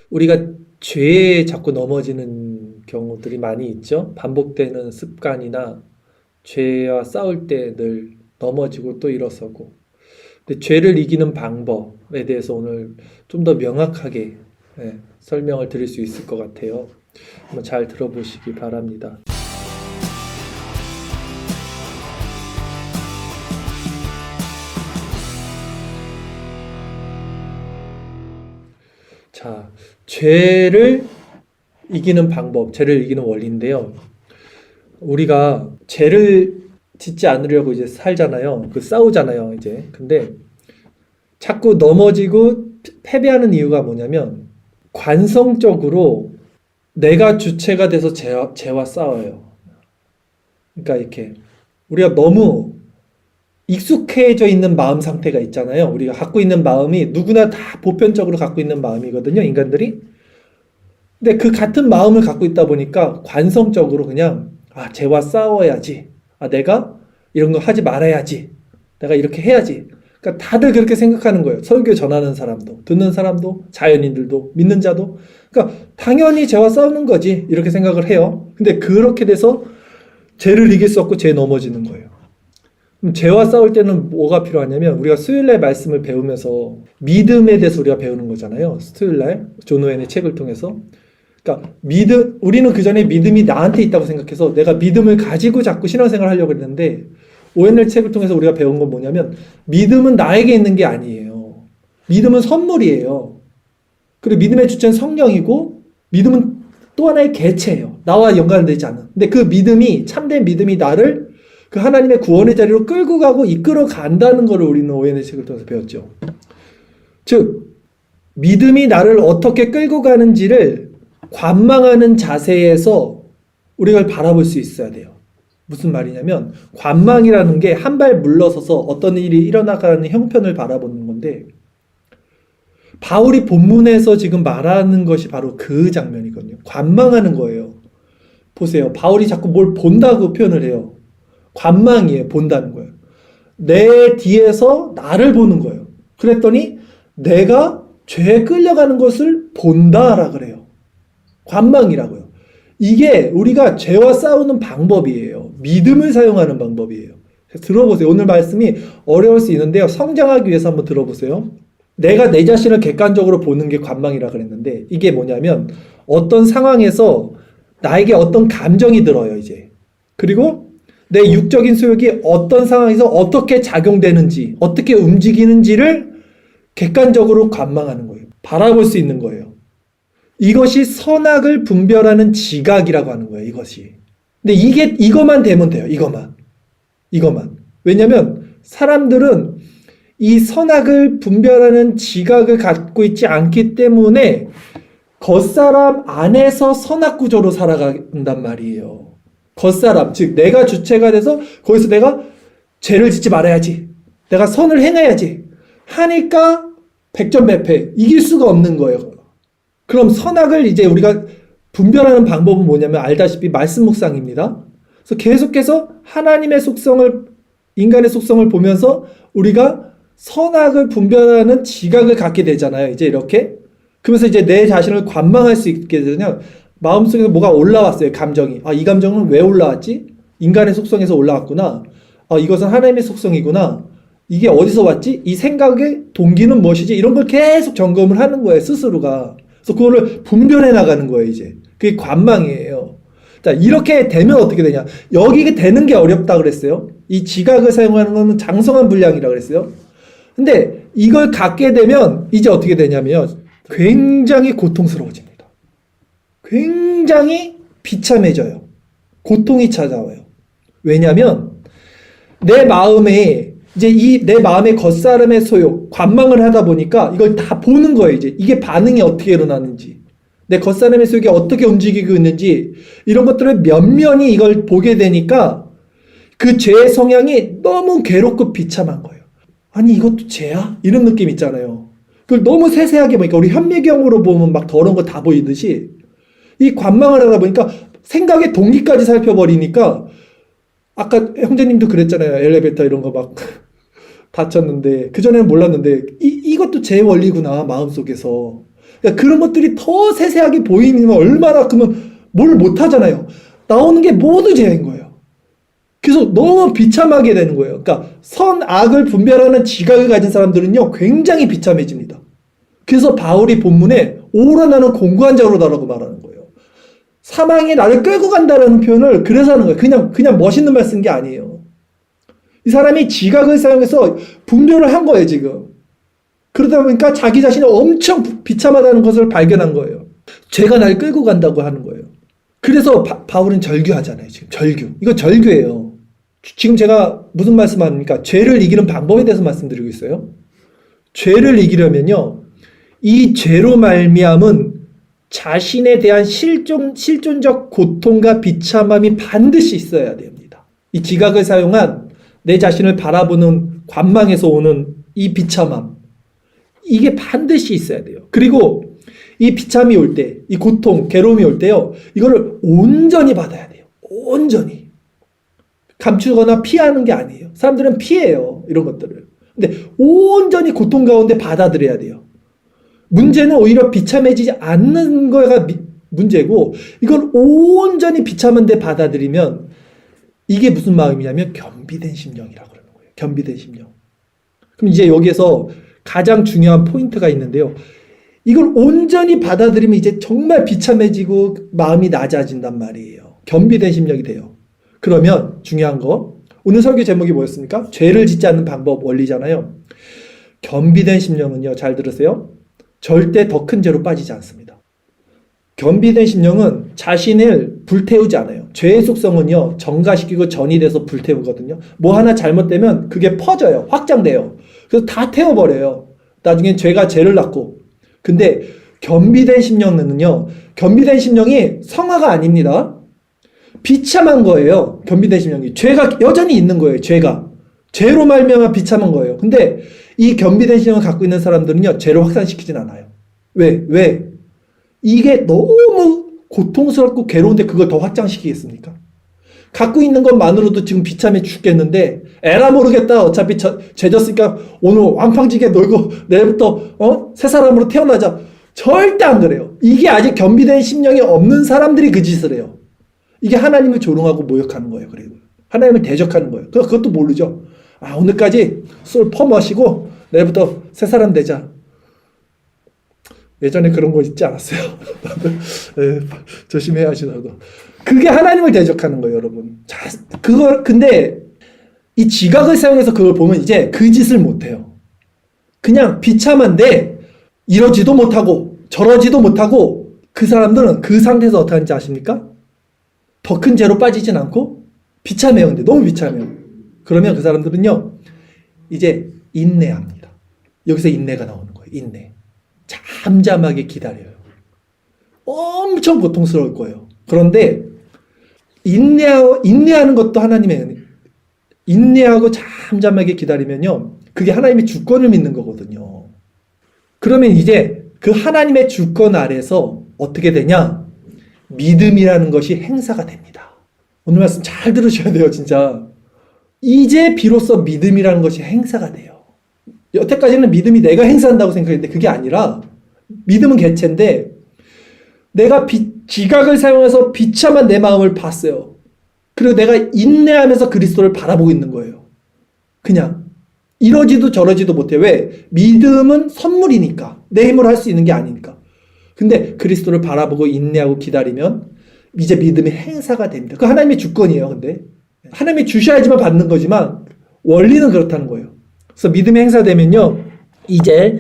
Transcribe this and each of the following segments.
우리가 죄에 자꾸 넘어지는 경우들이 많이 있죠. 반복되는 습관이나 죄와 싸울 때 늘 넘어지고 또 일어서고. 근데 죄를 이기는 방법에 대해서 오늘 좀 더 명확하게 설명을 드릴 수 있을 것 같아요. 한번 잘 들어보시기 바랍니다. 자, 죄를 이기는 방법, 죄를 이기는 원리인데요. 우리가 죄를 짓지 않으려고 이제 살잖아요. 싸우잖아요, 이제. 근데 자꾸 넘어지고 패배하는 이유가 뭐냐면 관성적으로 내가 주체가 돼서 죄와 싸워요. 그러니까 이렇게 우리가 너무 익숙해져 있는 마음 상태가 있잖아요. 우리가 갖고 있는 마음이 누구나 다 보편적으로 갖고 있는 마음이거든요, 인간들이. 근데 그 같은 마음을 갖고 있다 보니까 관성적으로 그냥 쟤와 싸워야지. 내가 이런 거 하지 말아야지. 내가 이렇게 해야지. 그러니까 다들 그렇게 생각하는 거예요. 설교 전하는 사람도, 듣는 사람도, 자연인들도, 믿는 자도. 그러니까 당연히 쟤와 싸우는 거지. 이렇게 생각을 해요. 근데 그렇게 돼서 쟤를 이길 수 없고 쟤 넘어지는 거예요. 그럼 쟤와 싸울 때는 뭐가 필요하냐면 우리가 수요일날 말씀을 배우면서 믿음에 대해서 우리가 배우는 거잖아요. 수요일날 존 오웬의 책을 통해서. 그러니까 우리는 그 전에 믿음이 나한테 있다고 생각해서 내가 믿음을 가지고 자꾸 신앙생활을 하려고 했는데 오웬의 책을 통해서 우리가 배운 건 뭐냐면 믿음은 나에게 있는 게 아니에요. 믿음은 선물이에요. 그리고 믿음의 주체는 성령이고 믿음은 또 하나의 개체예요. 나와 연관되지 않은. 근데 그 믿음이 참된 믿음이 나를 그 하나님의 구원의 자리로 끌고 가고 이끌어 간다는 것을 우리는 오웬의 책을 통해서 배웠죠. 즉 믿음이 나를 어떻게 끌고 가는지를 관망하는 자세에서 우리가 바라볼 수 있어야 돼요. 무슨 말이냐면 관망이라는 게 한 발 물러서서 어떤 일이 일어나가는 형편을 바라보는 건데 바울이 본문에서 지금 말하는 것이 바로 그 장면이거든요. 관망하는 거예요. 보세요. 바울이 자꾸 뭘 본다고 표현을 해요. 관망이에요. 본다는 거예요. 내 뒤에서 나를 보는 거예요. 그랬더니 내가 죄에 끌려가는 것을 본다라 그래요. 관망이라고요. 이게 우리가 죄와 싸우는 방법이에요. 믿음을 사용하는 방법이에요. 들어보세요. 오늘 말씀이 어려울 수 있는데요. 성장하기 위해서 한번 들어보세요. 내가 내 자신을 객관적으로 보는 게 관망이라 그랬는데 이게 뭐냐면 어떤 상황에서 나에게 어떤 감정이 들어요. 이제. 그리고 내 육적인 소욕이 어떤 상황에서 어떻게 작용되는지 어떻게 움직이는지를 객관적으로 관망하는 거예요. 바라볼 수 있는 거예요. 이것이 선악을 분별하는 지각이라고 하는 거예요. 이것이. 근데 이것만 되면 돼요. 이것만. 왜냐면 사람들은 이 선악을 분별하는 지각을 갖고 있지 않기 때문에 겉사람 안에서 선악 구조로 살아간단 말이에요. 겉사람, 즉 내가 주체가 돼서 거기서 내가 죄를 짓지 말아야지. 내가 선을 행해야지. 하니까 백전백패. 이길 수가 없는 거예요. 그럼 선악을 이제 우리가 분별하는 방법은 뭐냐면 알다시피 말씀 묵상입니다. 그래서 계속해서 하나님의 속성을, 인간의 속성을 보면서 우리가 선악을 분별하는 지각을 갖게 되잖아요. 이제 이렇게. 그러면서 이제 내 자신을 관망할 수 있게 되면 마음속에서 뭐가 올라왔어요. 감정이. 이 감정은 왜 올라왔지? 인간의 속성에서 올라왔구나. 이것은 하나님의 속성이구나. 이게 어디서 왔지? 이 생각의 동기는 무엇이지? 이런 걸 계속 점검을 하는 거예요. 스스로가. 그래서 그거를 분별해 나가는 거예요. 이제. 그게 관망이에요. 자, 이렇게 되면 어떻게 되냐? 여기 되는 게 어렵다 그랬어요. 이 지각을 사용하는 것은 장성한 분량이라고 그랬어요. 근데 이걸 갖게 되면 이제 어떻게 되냐면 굉장히 고통스러워집니다. 굉장히 비참해져요. 고통이 찾아와요. 왜냐면 내 마음에 이제 내 마음의 겉사람의 소욕, 관망을 하다 보니까 이걸 다 보는 거예요. 이제 이게 반응이 어떻게 일어나는지, 내 겉사람의 소욕이 어떻게 움직이고 있는지 이런 것들을 면면히 이걸 보게 되니까 그 죄의 성향이 너무 괴롭고 비참한 거예요. 아니 이것도 죄야? 이런 느낌 있잖아요. 그걸 너무 세세하게 보니까 우리 현미경으로 보면 막 더러운 거 다 보이듯이 이 관망을 하다 보니까 생각의 동기까지 살펴버리니까 아까 형제님도 그랬잖아요. 엘리베이터 이런 거 막 다쳤는데 그전에는 몰랐는데 이것도 제 원리구나 마음속에서. 그러니까 그런 것들이 더 세세하게 보이면 얼마나 그러면 뭘 못하잖아요. 나오는 게 모두 죄인 거예요. 그래서 너무 비참하게 되는 거예요. 그러니까 선악을 분별하는 지각을 가진 사람들은요 굉장히 비참해집니다. 그래서 바울이 본문에 오라 나는 공고한 자로다라고 말하는 거예요. 사망이 나를 끌고 간다는 표현을 그래서 하는 거예요. 그냥 멋있는 말 쓴 게 아니에요. 이 사람이 지각을 사용해서 분별을 한 거예요, 지금. 그러다 보니까 자기 자신이 엄청 비참하다는 것을 발견한 거예요. 죄가 날 끌고 간다고 하는 거예요. 그래서 바울은 절규하잖아요, 지금. 절규. 이거 절규예요. 지금 제가 무슨 말씀합니까? 죄를 이기는 방법에 대해서 말씀드리고 있어요. 죄를 이기려면요, 이 죄로 말미암은 자신에 대한 실존적 고통과 비참함이 반드시 있어야 됩니다. 이 지각을 사용한 내 자신을 바라보는 관망에서 오는 이 비참함, 이게 반드시 있어야 돼요. 그리고 이 비참이 올 때, 이 고통, 괴로움이 올 때요, 이거를 온전히 받아야 돼요. 온전히. 감추거나 피하는 게 아니에요. 사람들은 피해요, 이런 것들을. 근데 온전히 고통 가운데 받아들여야 돼요. 문제는 오히려 비참해지지 않는 거가 문제고, 이걸 온전히 비참한데 받아들이면 이게 무슨 마음이냐면 겸비된 심령이라고 그러는 거예요. 겸비된 심령. 그럼 이제 여기에서 가장 중요한 포인트가 있는데요. 이걸 온전히 받아들이면 이제 정말 비참해지고 마음이 낮아진단 말이에요. 겸비된 심령이 돼요. 그러면 중요한 거, 오늘 설교 제목이 뭐였습니까? 죄를 짓지 않는 방법 원리잖아요. 겸비된 심령은요, 잘 들으세요. 절대 더 큰 죄로 빠지지 않습니다. 겸비된 심령은 자신을 불태우지 않아요. 죄의 속성은요, 정가시키고 전이 돼서 불태우거든요. 뭐 하나 잘못되면 그게 퍼져요. 확장돼요. 그래서 다 태워버려요. 나중엔 죄가 죄를 낳고. 근데 겸비된 심령은요, 겸비된 심령이 성화가 아닙니다. 비참한 거예요. 겸비된 심령이. 죄가 여전히 있는 거예요. 죄로 말미암아 비참한 거예요. 근데 이 겸비된 심령을 갖고 있는 사람들은요, 죄를 확산시키진 않아요. 왜? 이게 너무 고통스럽고 괴로운데 그걸 더 확장시키겠습니까? 갖고 있는 것만으로도 지금 비참해 죽겠는데, 에라 모르겠다. 어차피 죄 졌으니까 오늘 왕팡지게 놀고 내일부터 새 사람으로 태어나자. 절대 안 그래요. 이게 아직 겸비된 심령이 없는 사람들이 그 짓을 해요. 이게 하나님을 조롱하고 모욕하는 거예요. 그리고 하나님을 대적하는 거예요. 그것도 모르죠. 오늘까지 술 퍼마시고 내일부터 새 사람 되자. 예전에 그런 거 있지 않았어요? 조심해야지, 나도. 그게 하나님을 대적하는 거예요, 여러분. 자, 근데 이 지각을 사용해서 그걸 보면 이제 그 짓을 못해요. 그냥 비참한데 이러지도 못하고 저러지도 못하고, 그 사람들은 그 상태에서 어떻게 하는지 아십니까? 더 큰 죄로 빠지진 않고 비참해요. 근데 너무 비참해요. 그러면 그 사람들은요, 이제 인내합니다. 여기서 인내가 나오는 거예요. 인내. 잠잠하게 기다려요. 엄청 고통스러울 거예요. 그런데 인내하는 것도 하나님의 은혜. 인내하고 잠잠하게 기다리면요, 그게 하나님의 주권을 믿는 거거든요. 그러면 이제 그 하나님의 주권 아래서 어떻게 되냐? 믿음이라는 것이 행사가 됩니다. 오늘 말씀 잘 들으셔야 돼요, 진짜. 이제 비로소 믿음이라는 것이 행사가 돼요. 여태까지는 믿음이 내가 행사한다고 생각했는데 그게 아니라, 믿음은 개체인데 내가 지각을 사용해서 비참한 내 마음을 봤어요. 그리고 내가 인내하면서 그리스도를 바라보고 있는 거예요. 그냥 이러지도 저러지도 못해. 왜? 믿음은 선물이니까. 내 힘으로 할 수 있는 게 아니니까. 근데 그리스도를 바라보고 인내하고 기다리면 이제 믿음의 행사가 됩니다. 그 하나님의 주권이에요. 근데 하나님이 주셔야지만 받는 거지만 원리는 그렇다는 거예요. 그래서 믿음의 행사되면요, 이제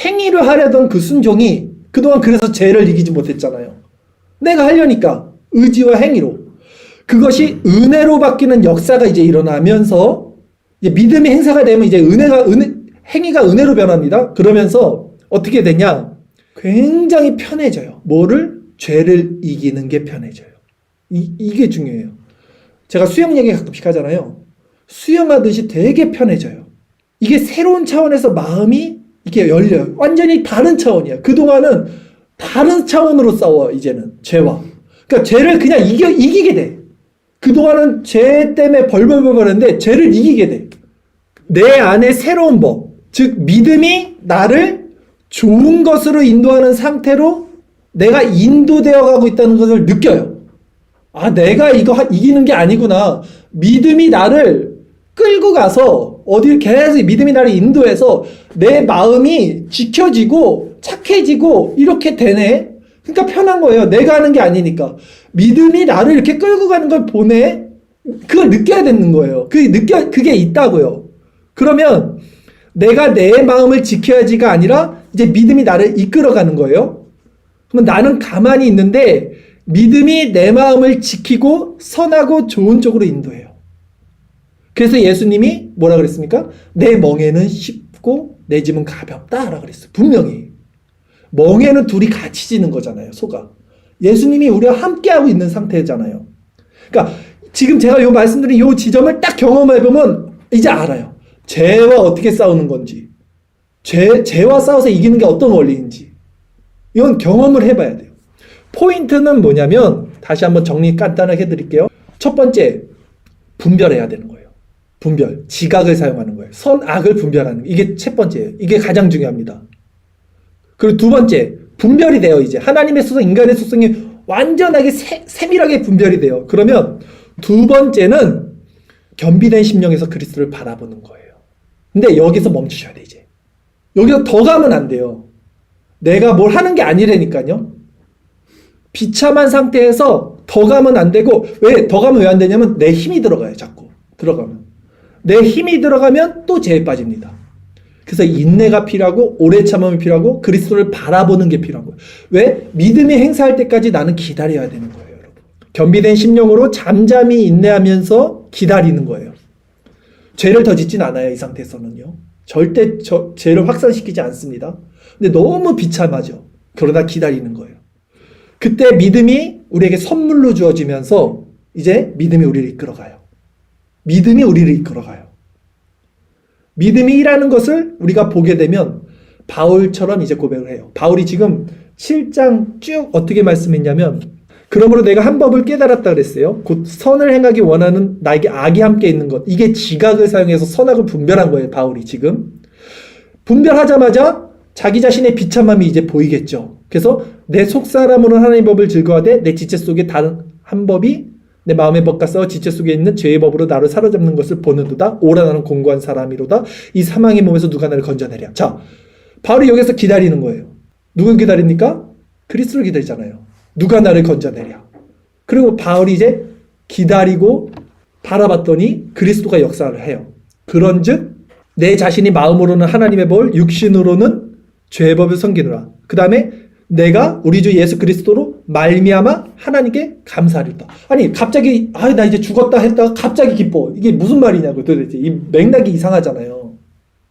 행위를 하려던 그 순종이, 그동안 그래서 죄를 이기지 못했잖아요. 내가 하려니까 의지와 행위로, 그것이 은혜로 바뀌는 역사가 이제 일어나면서, 이제 믿음의 행사가 되면 이제 행위가 은혜로 변합니다. 그러면서 어떻게 되냐? 굉장히 편해져요. 뭐를? 죄를 이기는 게 편해져요. 이게 중요해요. 제가 수영 얘기 가끔씩 하잖아요. 수영하듯이 되게 편해져요. 이게 새로운 차원에서 마음이 이렇게 열려요. 완전히 다른 차원이에요. 그동안은 다른 차원으로 싸워요, 이제는. 죄와. 그러니까 죄를 그냥 이기게 돼. 그동안은 죄 때문에 벌벌벌 했는데 죄를 이기게 돼. 내 안에 새로운 법, 즉 믿음이 나를 좋은 것으로 인도하는 상태로 내가 인도되어 가고 있다는 것을 느껴요. 아, 내가 이거 이기는 게 아니구나. 믿음이 나를 끌고 가서 어딜 계속 믿음이 나를 인도해서 내 마음이 지켜지고 착해지고 이렇게 되네. 그러니까 편한 거예요. 내가 하는 게 아니니까. 믿음이 나를 이렇게 끌고 가는 걸 보네. 그걸 느껴야 되는 거예요. 그게 있다고요. 그러면 내가 내 마음을 지켜야지가 아니라 이제 믿음이 나를 이끌어가는 거예요. 그러면 나는 가만히 있는데 믿음이 내 마음을 지키고 선하고 좋은 쪽으로 인도해요. 그래서 예수님이 뭐라 그랬습니까? 내 멍에는 쉽고 내 짐은 가볍다라고 그랬어요. 분명히. 멍에는 둘이 같이 지는 거잖아요. 소가. 예수님이 우리와 함께하고 있는 상태잖아요. 그러니까 지금 제가 요 말씀드린 요 지점을 딱 경험해보면 이제 알아요. 죄와 어떻게 싸우는 건지, 죄와 싸워서 이기는 게 어떤 원리인지, 이건 경험을 해봐야 돼요. 포인트는 뭐냐면, 다시 한번 정리 간단하게 해드릴게요. 첫 번째, 분별해야 되는 거예요. 분별. 지각을 사용하는 거예요. 선, 악을 분별하는 거. 이게 첫 번째예요. 이게 가장 중요합니다. 그리고 두 번째, 분별이 돼요. 이제 하나님의 속성, 인간의 속성이 완전하게 세밀하게 분별이 돼요. 그러면 두 번째는 겸비된 심령에서 그리스도를 바라보는 거예요. 근데 여기서 멈추셔야 돼, 이제. 여기서 더 가면 안 돼요. 내가 뭘 하는 게 아니라니까요. 비참한 상태에서 더 가면 안 되고, 더 가면 왜 안 되냐면 내 힘이 들어가요, 자꾸. 들어가면. 내 힘이 들어가면 또 죄에 빠집니다. 그래서 인내가 필요하고, 오래 참음이 필요하고, 그리스도를 바라보는 게 필요한 거예요. 왜? 믿음이 행사할 때까지 나는 기다려야 되는 거예요, 여러분. 겸비된 심령으로 잠잠히 인내하면서 기다리는 거예요. 죄를 더 짓진 않아요, 이 상태에서는요. 절대 죄를 확산시키지 않습니다. 근데 너무 비참하죠. 그러다 기다리는 거예요. 그때 믿음이 우리에게 선물로 주어지면서 이제 믿음이 우리를 이끌어가요. 믿음이 우리를 이끌어가요. 믿음이 일하는 것을 우리가 보게 되면 바울처럼 이제 고백을 해요. 바울이 지금 7장 쭉 어떻게 말씀했냐면, 그러므로 내가 한 법을 깨달았다 그랬어요. 곧 선을 행하기 원하는 나에게 악이 함께 있는 것. 이게 지각을 사용해서 선악을 분별한 거예요, 바울이 지금. 분별하자마자 자기 자신의 비참함이 이제 보이겠죠. 그래서 내 속사람으로는 하나님의 법을 즐거워하되 내 지체 속에 다른 한 법이 내 마음의 법과 싸워 지체 속에 있는 죄의 법으로 나를 사로잡는 것을 보는도다. 오라 나는 공고한 사람이로다. 이 사망의 몸에서 누가 나를 건져내랴. 자, 바울이 여기서 기다리는 거예요. 누굴 기다립니까? 그리스도를 기다리잖아요. 누가 나를 건져내랴. 그리고 바울이 이제 기다리고 바라봤더니 그리스도가 역사를 해요. 그런즉 내 자신이 마음으로는 하나님의 법을, 육신으로는 죄의 법을 섬기노라. 그 다음에 내가 우리 주 예수 그리스도로 말미암아 하나님께 감사하리로다. 아니 갑자기 나 이제 죽었다 했다가 갑자기 기뻐. 이게 무슨 말이냐고. 도대체 이 맥락이 이상하잖아요.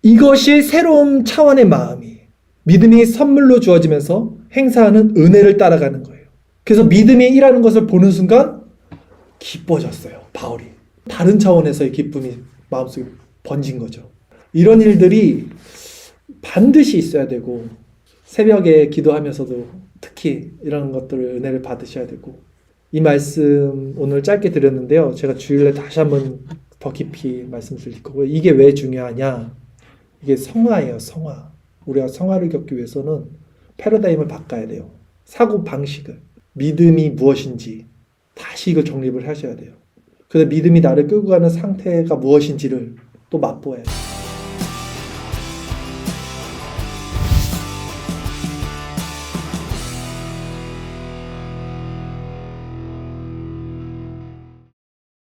이것이 새로운 차원의 마음이, 믿음이 선물로 주어지면서 행사하는 은혜를 따라가는 거예요. 그래서 믿음이 일하는 것을 보는 순간 기뻐졌어요, 바울이. 다른 차원에서의 기쁨이 마음속에 번진 거죠. 이런 일들이 반드시 있어야 되고, 새벽에 기도하면서도 특히 이런 것들을 은혜를 받으셔야 되고, 이 말씀 오늘 짧게 드렸는데요. 제가 주일에 다시 한번 더 깊이 말씀드릴 거고요. 이게 왜 중요하냐? 이게 성화예요, 성화. 우리가 성화를 겪기 위해서는 패러다임을 바꿔야 돼요. 사고 방식을. 믿음이 무엇인지 다시 이걸 정립을 하셔야 돼요. 그래서 믿음이 나를 끌고 가는 상태가 무엇인지를 또 맛보아야 돼요.